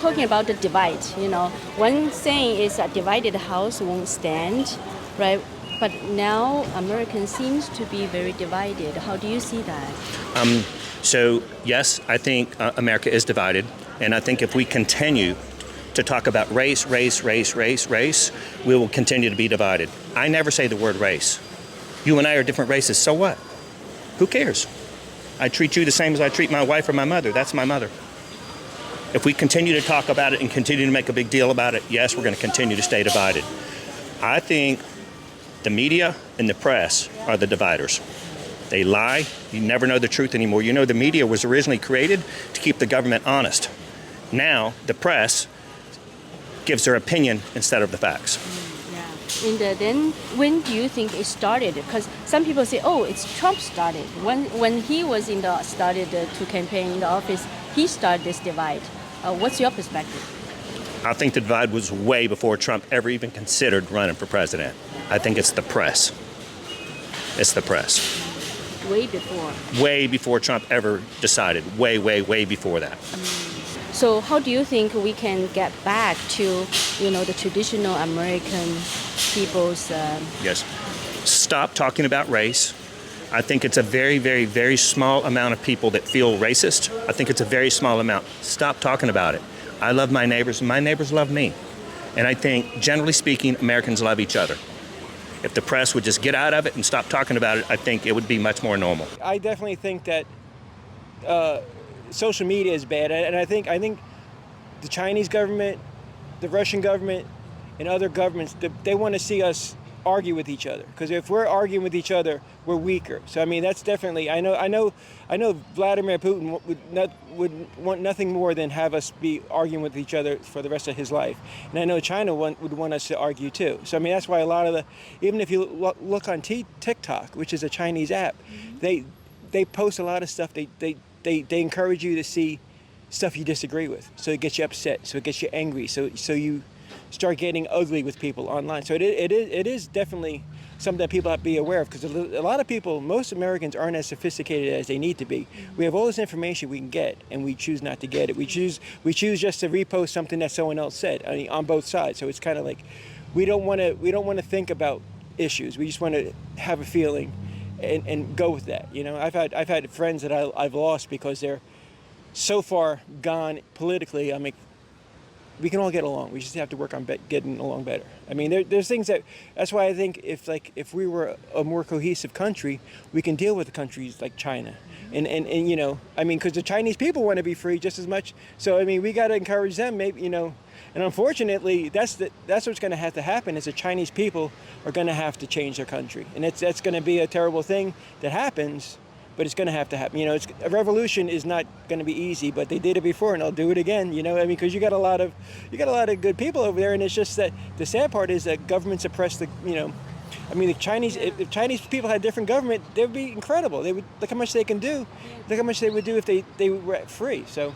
Talking about the divide, one saying is a divided house won't stand, right? But now America seems to be very divided. How do you see that? So yes, I think America is divided, and I think if we continue to talk about race, we will continue to be divided. I never say the word race. You and I are different races, so what? Who cares? I treat you the same as I treat my wife or my mother. That's my mother. If we continue to talk about it and continue to make a big deal about it, yes, we're going to continue to stay divided. I think the media and the press are the dividers. They lie. You never know the truth anymore. The media was originally created to keep the government honest. Now, the press gives their opinion instead of the facts. And then when do you think it started? Because some people say, oh, it's Trump started. When he was started to campaign in the office, he started this divide. What's your perspective? I think the divide was way before Trump ever even considered running for president. I think it's the press. It's the press. Way before? Way before Trump ever decided. Way before that. So how do you think we can get back to, the traditional American people's... Yes. Stop talking about race. I think it's a very small amount of people that feel racist. I think it's a very small amount. Stop talking about it. I love my neighbors, and my neighbors love me. And I think, generally speaking, Americans love each other. If the press would just get out of it and stop talking about it, I think it would be much more normal. I definitely think that social media is bad, and I think the Chinese government, the Russian government, and other governments, they want to see us argue with each other, because if we're arguing with each other, we're weaker. So I mean, that's definitely. I know Vladimir Putin would want nothing more than have us be arguing with each other for the rest of his life, and I know China would want us to argue too. So I mean, that's why a lot of even if you look on TikTok, which is a Chinese app, they post a lot of stuff. They encourage you to see stuff you disagree with, so it gets you upset, so it gets you angry, so you start getting ugly with people online. So it is definitely something that people have to be aware of, because a lot of people, most Americans, aren't as sophisticated as they need to be. We have all this information we can get, and we choose not to get it. We choose just to repost something that someone else said, on both sides. So it's kind of like we don't want to think about issues. We just want to have a feeling and go with that. I've had friends that I've lost because they're so far gone politically. I mean, we can all get along. We just have to work on getting along better. I mean, there's things that's why I think if we were a more cohesive country, we can deal with countries like China. And I mean, because the Chinese people want to be free just as much. So I mean, we got to encourage them, maybe, and unfortunately, that's what's going to have to happen, is the Chinese people are going to have to change their country. And that's going to be a terrible thing that happens, but it's going to have to happen. A revolution is not going to be easy, but they did it before, and they'll do it again. I mean, because you got a lot of good people over there, and it's just that the sad part is that government suppressed the. I mean, if Chinese people had different government, they would be incredible. They would look how much they can do. Look how much they would do if they were free. So